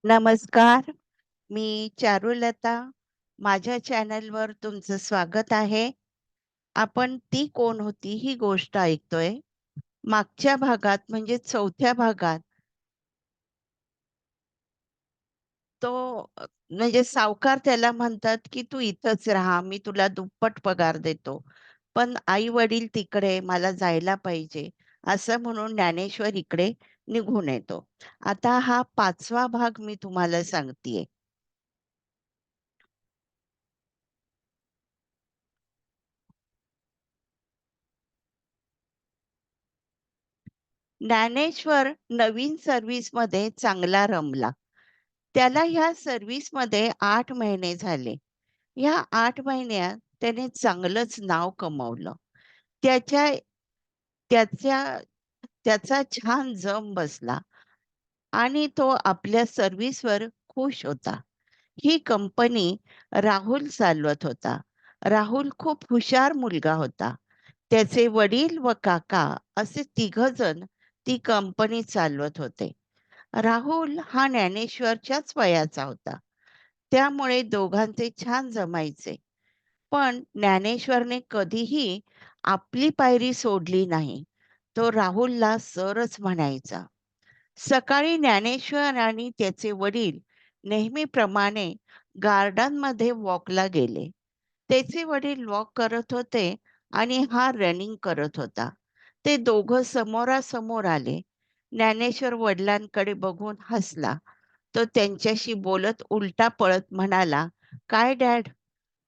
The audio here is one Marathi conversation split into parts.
नमस्कार, मी चारुलता. माझ्या चॅनलवर तुमचं स्वागत आहे. आपण ती कोण होती ही गोष्ट ऐकतोय. मागच्या भागात म्हणजे चौथ्या भागात तो म्हणजे सावकार त्याला म्हणतात, की "तू इथंच राहा, मी तुला दुप्पट पगार देतो." पण आई-वडील तिकडे, मला जायला पाहिजे, असं म्हणून ज्ञानेश्वर इकडे निघून येतो. आता हा 5वा भाग मी तुम्हाला सांगतीये. ज्ञानेश्वर नवीन सर्व्हिसमध्ये चांगला रमला. त्याला ह्या सर्व्हिसमध्ये 8 महिने झाले. ह्या 8 महिन्यात त्याने चांगलंच नाव कमावलं. त्याच्या त्याच्या त्याचा छान जम बसला आणि तो आपल्या सर्व्हिसवर खुश होता. ही कंपनी राहुल चालवत होता. राहुल खूप हुशार मुलगा होता. त्याचे वडील व काका असे तिघजण ती कंपनी चालवत होते. राहुल हा ज्ञानेश्वरच्याच वयाचा होता. त्यामुळे दोघांचे छान जमायचे. पण ज्ञानेश्वरने कधीही आपली पायरी सोडली नाही. तो राहुलला सरच म्हणायचा. सकाळी ज्ञानेश्वर आणि त्याचे वडील नेहमीप्रमाणे गार्डनमध्ये वॉकला गेले. त्याचे वडील वॉक करत होते आणि हा रनिंग करत होता. ते दोघं समोरासमोर आले. ज्ञानेश्वर वडिलांकडे बघून हसला. तो त्यांच्याशी बोलत उलटा पळत म्हणाला, "काय डॅड,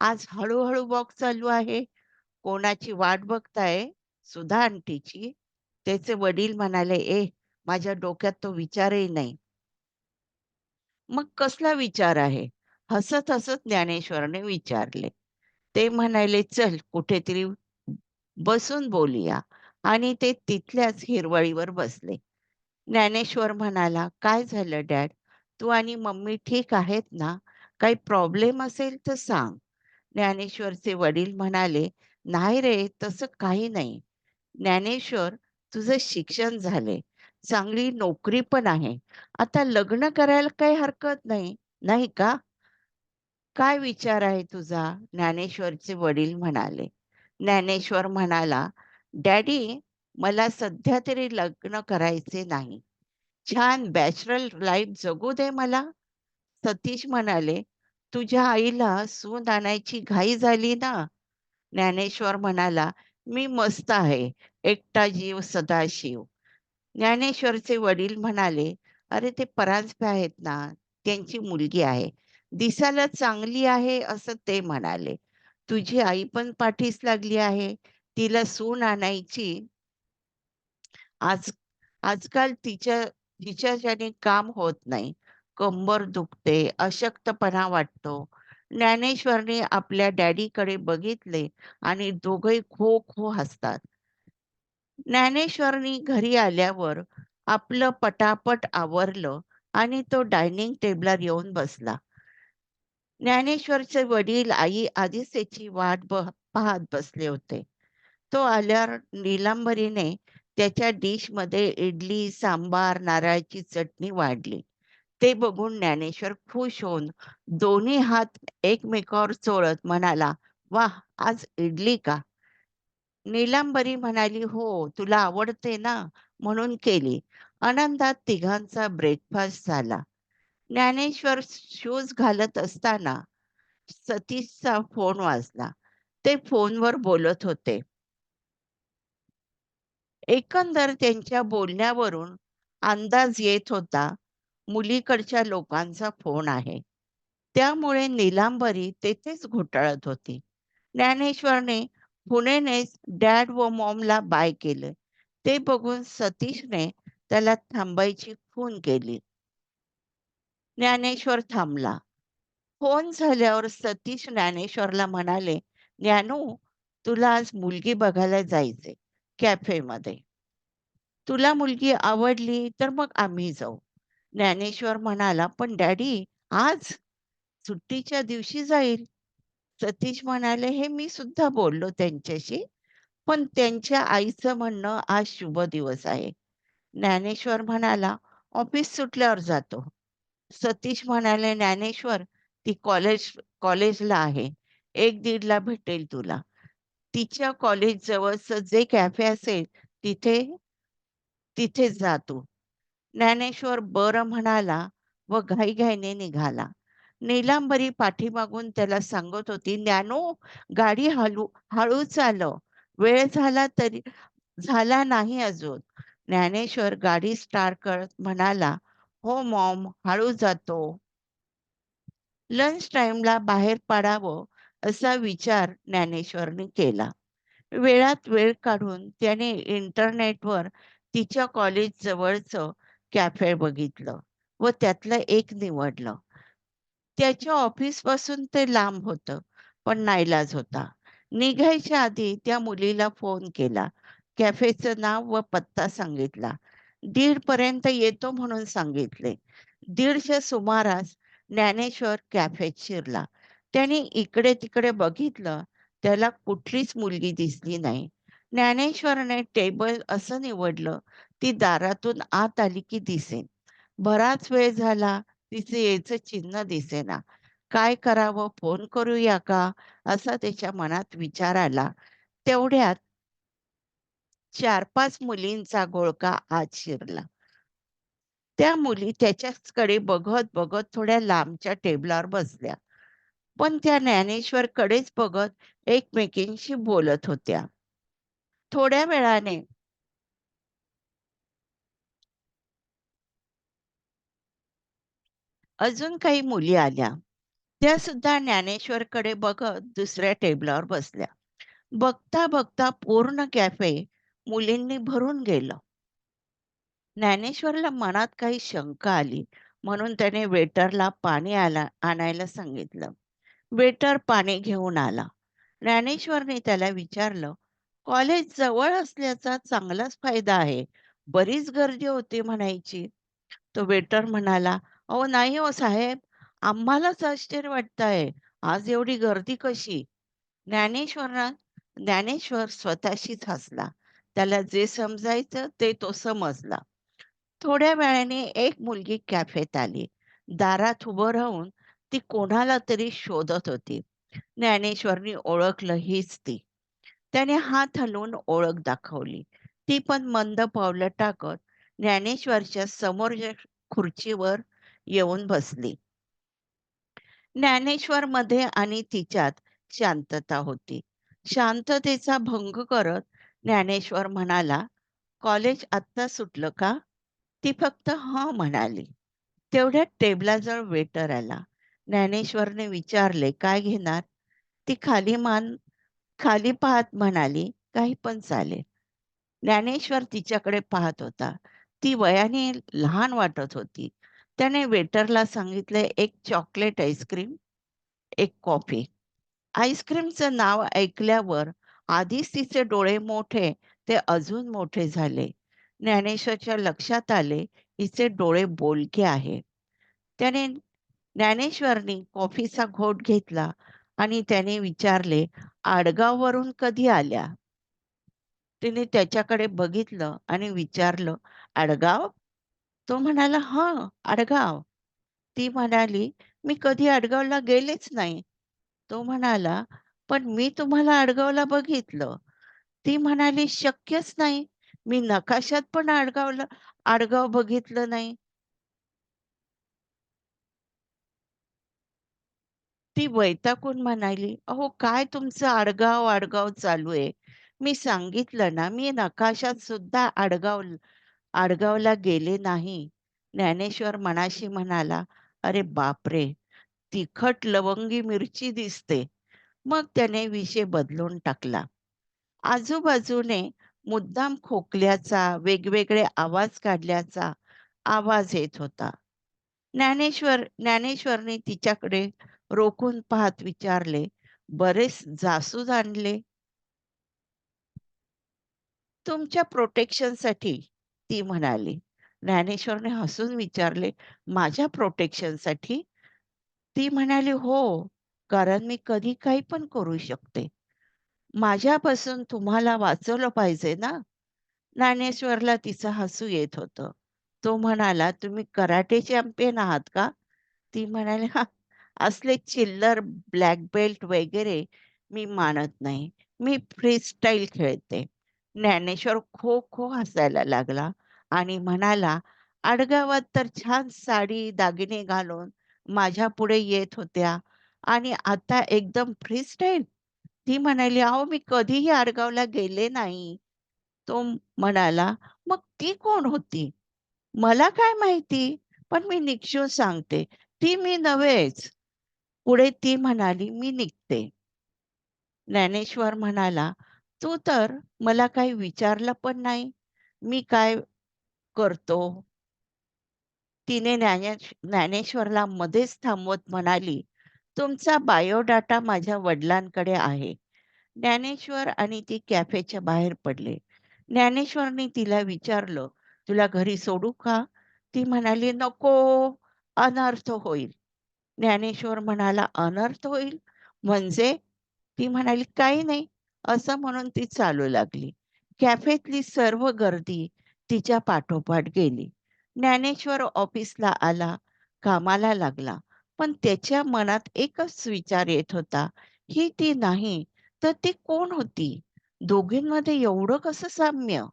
आज हळू-हळू वॉक चालू आहे. कोणाची वाट बघताय? सुधा आंटीची?" त्याचे वडील म्हणाले, माझ्या डोक्यात तो विचारही नाही." "मग कसला विचार आहे?" हसत-हसत ज्ञानेश्वरने विचारले. ते म्हणाले, "चल कुठेतरी बसून बोलूया." आणि ते तिथल्याच हिरवळीवर बसले. ज्ञानेश्वर म्हणाला, "काय झालं डॅड? तू आणि मम्मी ठीक आहेत ना? काही प्रॉब्लेम असेल तर सांग." ज्ञानेश्वरचे वडील म्हणाले, "नाही रे, तसं काही नाही. ज्ञानेश्वर, तुझं शिक्षण झाले, चांगली नोकरी पण आहे. आता लग्न करायला काही हरकत नाही, नाही का? काय विचार आहे तुझा?" ज्ञानेश्वरचे वडील म्हणाले. ज्ञानेश्वर म्हणाला, "डॅडी, मला सध्या तरी लग्न करायचे नाही. छान बॅचलर लाईफ जगू दे मला." सतीश म्हणाले, "तुझ्या आईला सून आणायची घाई झाली ना?" ज्ञानेश्वर म्हणाला, "मी मस्त आहे. एकटा जीव सदाशिव." ज्ञानेश्वरचे वडील म्हणाले, "अरे ते परांजपे आहेत ना, त्यांची मुलगी आहे. दिसायला चांगली आहे असं ते म्हणाले. तुझी आई पण पाठीस लागली आहे. तिला सून आणायची. आज आजकाल तिच्याच्याने काम होत नाही. कंबर दुखते, अशक्तपणा वाटतो." ज्ञानेश्वरने आपल्या डॅडीकडे बघितले आणि दोघंही खो खो हसतात. ज्ञानेश्वरनी घरी आल्यावर आपलं पटापट आवरलं आणि तो डायनिंग टेबलवर येऊन बसला. ज्ञानेश्वरचे वडील आई आधीच त्याची पाहत बसले होते. तो आल्यावर नीलांबरीने त्याच्या डिशमध्ये इडली, सांबार, नारळाची चटणी वाढली. ते बघून ज्ञानेश्वर खुश होऊन दोन्ही हात एकमेकावर चोळत म्हणाला, "वाह! आज इडली का?" नीलांबरी म्हणाली, "हो, तुला आवडते ना, म्हणून केली." आनंदात तिघांचा ब्रेकफास्ट झाला. ज्ञानेश्वर शूज घालत असताना सतीशचा फोन वाजला. ते फोनवर बोलत होते. एकंदर त्यांच्या बोलण्यावरून अंदाज येत होता, मुलीकडच्या लोकांचा फोन आहे. त्यामुळे नीलांबरी तेथेच घोटाळत होती. ज्ञानेश्वरने पुणेनेच डॅड व मॉमला बाय केलं. ते बघून सतीशने त्याला थांबायची खूण केली. ज्ञानेश्वर थांबला. फोन झाल्यावर सतीश ज्ञानेश्वरला म्हणाले, "ज्ञानू, तुला आज मुलगी बघायला जायचंय कॅफेमध्ये. तुला मुलगी आवडली तर मग आम्ही जाऊ." ज्ञानेश्वर म्हणाला, "पण डॅडी, आज सुट्टीच्या दिवशी जाईल." सतीश म्हणाले, "हे मी सुद्धा बोललो त्यांच्याशी, पण त्यांच्या आईचं म्हणणं आज शुभ दिवस आहे." ज्ञानेश्वर म्हणाला, "ऑफिस सुटल्यावर जातो." सतीश म्हणाले, "ज्ञानेश्वर, ती कॉलेजला आहे. 1-1:30 ला भेटेल तुला. तिच्या कॉलेज जवळचं जे कॅफे असेल तिथे तिथेच जा तू." ज्ञानेश्वर बरं म्हणाला व घाईघाईने निघाला. नीलांबरी पाठीमागून त्याला सांगत होती, "ज्ञानू, गाडी हळू चालव. वेळ झाला नाही अजून." ज्ञानेश्वर गाडी स्टार्ट करत म्हणाला, "हो मॉम, हळू जातो." लंच टाईमला बाहेर पडावं असा विचार ज्ञानेश्वरने केला. वेळात वेळ काढून त्याने इंटरनेटवर तिच्या कॉलेज जवळचं कॅफे बघितलं व त्यातलं एक निवडलं. त्याच्या ऑफिसपासून ते लांब होतं, पण नाईलाज होता. निघायच्या आधी त्या मुलीला फोन केला. कॅफेचं नाव व पत्ता सांगितला. 1:30 पर्यंत येतो म्हणून सांगितले. 1:30च्या सुमारास ज्ञानेश्वर कॅफेत शिरला. त्याने इकडे-तिकडे बघितलं. त्याला कुठलीच मुलगी दिसली नाही. ज्ञानेश्वरने टेबल असं निवडलं, ती दारातून आत आली की दिसेल. बराच वेळ झाला, तिचे यायचं चिन्ह दिसेना. काय करावं? फोन करूया का? असा त्याच्या मनात विचार आला. तेवढ्यात 4-5 मुलींचा घोळका आत शिरला. त्या मुली त्याच्याचकडे बघत-बघत थोड्या लांबच्या टेबलावर बसल्या. पण त्या ज्ञानेश्वरकडेच बघत एकमेकींशी बोलत होत्या. थोड्या वेळाने अजून काही मुली आल्या. त्या सुद्धा ज्ञानेश्वरकडे बघत दुसऱ्या टेबलावर बसल्या. बघता-बघता पूर्ण कॅफे मुलींनी भरून गेलं. ज्ञानेश्वरला मनात काही शंका आली, म्हणून त्याने वेटरला आणायला सांगितलं. वेटर पाणी घेऊन आला. ज्ञानेश्वरने त्याला विचारलं, "कॉलेज जवळ असल्याचा चांगलाच फायदा आहे. बरीच गर्दी होते म्हणायची." तो वेटर म्हणाला, "अहो नाही हो साहेब, आम्हालाच आश्चर्य वाटतंय. आज एवढी गर्दी कशी?" ज्ञानेश्वरा ज्ञानेश्वर स्वतःशीच हसला. त्याला जे समजायचं ते तो समजला. थोड्या वेळाने एक मुलगी कॅफेत आली. दारात उभं राहून ती कोणाला तरी शोधत होती. ज्ञानेश्वरनी ओळखलं, हीच ती. त्याने हात हलवून ओळख दाखवली. ती पण मंद पावलं टाकत ज्ञानेश्वरच्या समोरच्या खुर्चीवर येऊन बसली. ज्ञानेश्वरमध्ये आणि तिच्यात शांतता होती. शांततेचा भंग करत ज्ञानेश्वर म्हणाला, "कॉलेज आत्ता सुटलं का?" ती फक्त "हं" म्हणाली. तेवढ्यात टेबलाजवळ वेटर आला. ज्ञानेश्वरने विचारले, "काय घेणार?" ती खाली पाहत म्हणाली, "काही पण चालेल." ज्ञानेश्वर तिच्याकडे पाहत होता. ती वयाने लहान वाटत होती. त्याने वेटरला सांगितले, "एक चॉकलेट आईस्क्रीम, एक कॉफी." आईस्क्रीमचं नाव ऐकल्यावर आधीच तिचे डोळे मोठे ते अजून मोठे झाले. ज्ञानेश्वरच्या लक्षात आले, हिचे डोळे बोलके आहे. त्याने ज्ञानेश्वरनी कॉफीचा घोट घेतला आणि त्याने विचारले, "आडगाववरून कधी आल्या?" तिने त्याच्याकडे बघितलं आणि विचारलं, "आडगाव?" तो म्हणाला, "हं, आडगाव." ती म्हणाली, "मी कधी आडगावला गेलेच नाही." तो म्हणाला, "पण मी तुम्हाला आडगावला बघितलं." ती म्हणाली, "शक्यच नाही. मी नकाशात पण आडगाव बघितलं नाही." ती वैतागून म्हणाली, "अहो काय तुमचं आडगाव, आडगाव चालू आहे. मी सांगितलं ना, मी नकाशात सुद्धा आडगावला गेले नाही." ज्ञानेश्वर मनाशी म्हणाला, "अरे बापरे! तिखट लवंगी मिरची दिसते." मग त्याने विषय बदलून टाकला. आजूबाजूने मुद्दाम खोकल्याचा, वेगवेगळे आवाज काढल्याचा आवाज येत होता. ज्ञानेश्वरने तिच्याकडे रोखून पाहत विचारले, "बरेच जासूद आणले?" "तुमच्या प्रोटेक्शनसाठी." ती म्हणाली. ज्ञानेश्वरने हसून विचारले, "माझ्या प्रोटेक्शनसाठी?" ती म्हणाली, "हो, कारण मी कधी काही पण करू शकते. माझ्यापासून तुम्हाला वाचवलं पाहिजे ना." ज्ञानेश्वरला तिचं हसू येत होतं. तो म्हणाला, "तुम्ही कराटे चॅम्पियन आहात का?" ती म्हणाली, "हां, असले चिल्लर ब्लॅक बेल्ट वगैरे मी मानत नाही. मी फ्रीस्टाईल खेळते." ज्ञानेश्वर खो खो हसायला लागला आणि म्हणाला, "आडगावात तर छान साडी, दागिने घालून माझ्यापुढे येत होत्या आणि आता एकदम फ्रीस्टाईल?" ती म्हणाली, "अहो, मी कधीही आडगावला गेले नाही." तो म्हणाला, "मग ती कोण होती?" "मला काय माहिती, पण मी निक्षून सांगते, ती मी नव्हेच." पुढे ती म्हणाली, "मी निघते." ज्ञानेश्वर म्हणाला, "तू तर मला काही विचारलं पण नाही, मी काय करतो?" तिने ज्ञानेश्वरला मध्येच थांबवत म्हणाली, "तुमचा बायोडाटा माझ्या वडिलांकडे आहे." ज्ञानेश्वर आणि ती कॅफेच्या बाहेर पडले. ज्ञानेश्वरने तिला विचारलं, "तुला घरी सोडू का?" ती म्हणाली, "नको, अनर्थ होईल." ज्ञानेश्वर म्हणाला, "अनर्थ होईल? म्हणजे?" ती म्हणाली, "काही नाही." असं म्हणून ती चालू लागली. कॅफेतली सर्व गर्दी तिच्या पाठोपाठ गेली. ज्ञानेश्वर ऑफिसला आला, कामाला लागला. पण त्याच्या मनात एकच विचार येत होता, ही ती नाही तर ती कोण होती? दोघींमध्ये एवढं कसं साम्य?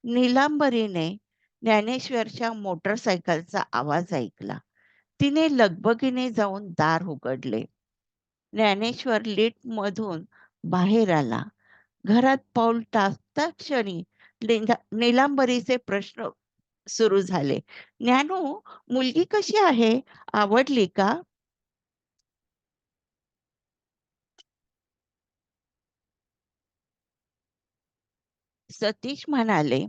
नीलांबरीने ज्ञानेश्वरच्या मोटरसायकलचा आवाज ऐकला. तिने लगबगीने जाऊन दार उघडले. ज्ञानेश्वर लिफ्टमधून बाहेर आला. घरात पाऊल टाकता क्षणी नीलांबरीचे प्रश्न सुरू झाले. "ज्ञानू, मुलगी कशी आहे? आवडली का?" सतीश म्हणाले,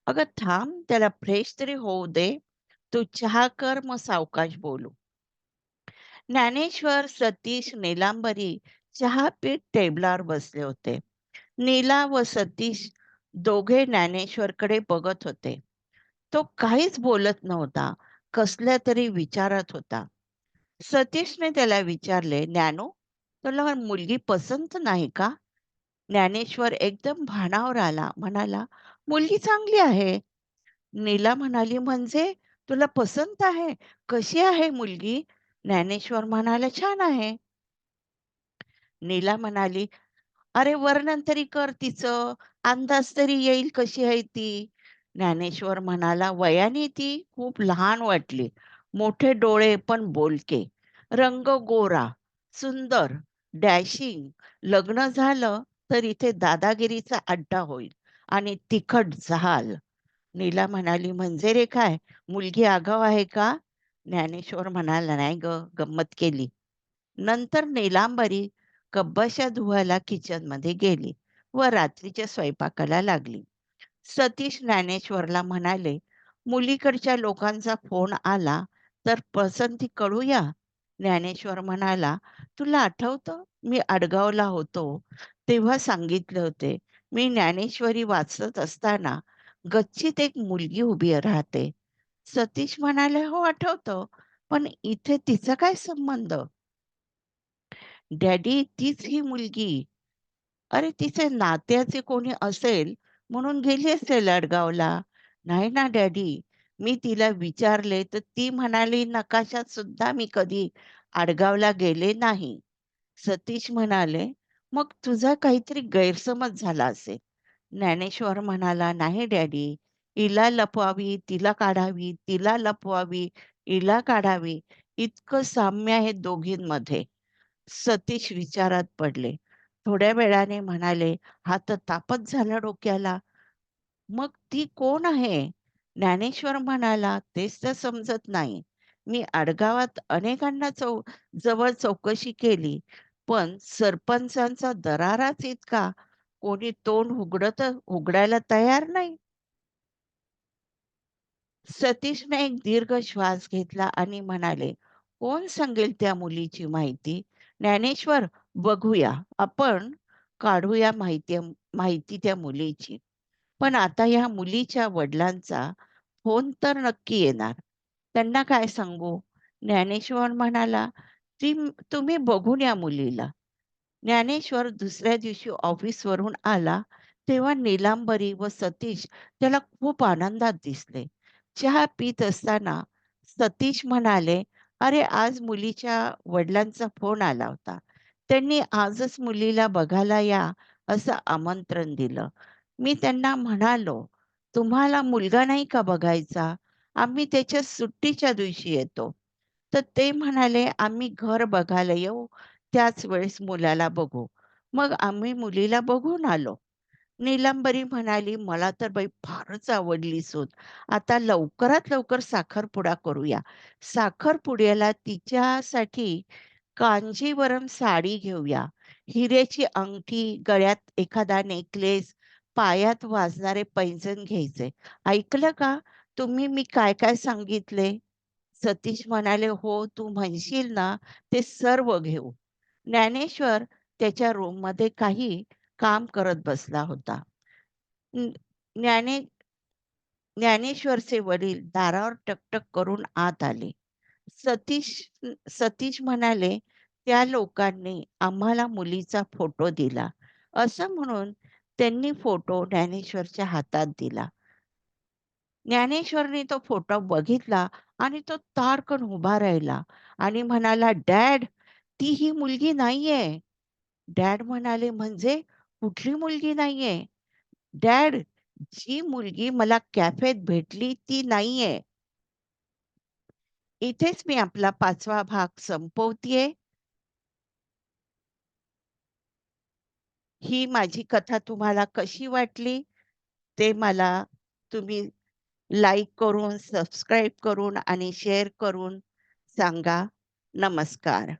"अगं थांब, त्याला फ्रेश तरी होऊ दे. तू चहा कर, मग सावकाश बोलू." ज्ञानेश्वर, सतीश, नीलांबरी चहा पीत टेबलावर बसले होते. नीला व सतीश दोघे ज्ञानेश्वरकडे बघत होते. तो काहीच बोलत नव्हता. कसल्या तरी विचारात होता. सतीशने त्याला विचारले, "ज्ञानू, तुला मुलगी पसंत नाही का?" ज्ञानेश्वर एकदम भानावर आला. म्हणाला, "मुलगी चांगली आहे." नीला म्हणाली, "म्हणजे तुला पसंत आहे? कशी आहे मुलगी?" ज्ञानेश्वर म्हणाला, "छान आहे." नीला म्हणाली, "अरे वर्णन तरी कर तिचं, अंदाज तरी येईल कशी आहे ती." ज्ञानेश्वर म्हणाला, "वयाने ती खूप लहान वाटली. मोठे डोळे पण बोलके. रंग गोरा, सुंदर, डॅशिंग. लग्न झालं तर इथे दादागिरीचा अड्डा होईल आणि तिखट जहाल." नीला म्हणाली, "म्हणजे रे काय? मुलगी आगाऊ आहे का?" ज्ञानेश्वर म्हणाला, "नाही गं, गंमत केली." नंतर नीलांबरी कब्बश्या धुवायला किचनमध्ये गेली व रात्रीच्या स्वयंपाकाला लागली. सतीश ज्ञानेश्वरला म्हणाले, "मुलीकडच्या लोकांचा फोन आला तर पसंती कळूया." ज्ञानेश्वर म्हणाला, "तुला आठवतं मी आडगावला होतो तेव्हा सांगितले होते, मी ज्ञानेश्वरी वाचत असताना गच्चीत एक मुलगी उभी राहते." सतीश म्हणाले, "हो आठवतं, पण इथे तिचा काय संबंध?" "डॅडी, तीच ही मुलगी." "अरे, तिचे नात्याचे कोणी असेल म्हणून गेली असेल अडगावला." "नाही ना डॅडी, मी तिला विचारले तर ती म्हणाली नकाशात सुद्धा मी कधी आडगावला गेले नाही." सतीश म्हणाले, "मग तुझा काहीतरी गैरसमज झाला असेल." ज्ञानेश्वर म्हणाला, "नाही डॅडी, हिला लपवावी, तिला काढावी, तिला लपवावी, हिला काढावी, इतकं साम्य आहे दोघींमध्ये." सतीश विचारात पडले. थोड्या वेळाने म्हणाले, "हा तर तापच झाला डोक्याला. मग ती कोण आहे?" ज्ञानेश्वर म्हणाला, "तेच तर समजत नाही. मी आडगावात अनेकांना जवळ चौकशी केली, पण सरपंचांचा दराराच इतका, कोणी तोंड उघडायला तयार नाही." सतीशने एक दीर्घ श्वास घेतला आणि म्हणाले, "कोण सांगेल त्या मुलीची माहिती?" "ज्ञानेश्वर, बघूया. आपण काढूया माहिती त्या मुलीची. पण आता ह्या मुलीच्या वडिलांचा फोन तर नक्की येणार. त्यांना काय सांगू?" ज्ञानेश्वर म्हणाला, तुम्ही बघून या मुलीला." ज्ञानेश्वर दुसऱ्या दिवशी ऑफिसवरून आला तेव्हा नीलांबरी व सतीश त्याला खूप आनंदात दिसले. चहा पीत असताना सतीश म्हणाले, अरे, आज मुलीच्या वडिलांचा फोन आला होता. त्यांनी आजच मुलीला बघायला या, असं आमंत्रण दिलं. मी त्यांना म्हणालो, "तुम्हाला मुलगा नाही का बघायचा? आम्ही त्याच्या सुट्टीच्या दिवशी येतो." तर ते म्हणाले, "आम्ही घर बघायला येऊ, त्याच वेळेस मुलाला बघू." मग आम्ही मुलीला बघून आलो. नीलंबरी म्हणाली, "मला तर बाई फारच आवडली सून. आता लवकरात लवकर साखरपुडा करूया." साखरपुड्याला तिच्यासाठी कांजीवरम साडी घेऊया. हिऱ्याची अंगठी, गळ्यात एखादा नेकलेस, पायात वाजणारे पैंजण घ्यायचे. ऐकलं का? तुम्ही मी काय-काय सांगितले? सतीश म्हणाले, "हो, तू म्हणशील ना, ते सर्व घेऊ." ज्ञानेश्वर त्याच्या रूममध्ये काही काम करत बसला होता. ज्ञ ज्ञाने ज्ञानेश्वरचे वडील दारावर टकटक करून आत आले. सतीश सतीश म्हणाले, "त्या लोकांनी आम्हाला मुलीचा फोटो दिला." असं म्हणून त्यांनी फोटो ज्ञानेश्वरच्या हातात दिला. ज्ञानेश्वरने तो फोटो बघितला आणि तो ताडकन उभा राहिला आणि म्हणाला, "डॅड, ती ही मुलगी नाहीये." डॅड म्हणाले, "म्हणजे कुठली मुलगी नाहीये?" "डॅड, जी मुलगी मला कॅफेत भेटली ती नाहीये." इथेच मी आपला 5वा भाग संपवतीये. ही माझी कथा तुम्हाला कशी वाटली ते मला तुम्ही लाईक करून, सबस्क्राईब करून आणि शेअर करून सांगा. नमस्कार.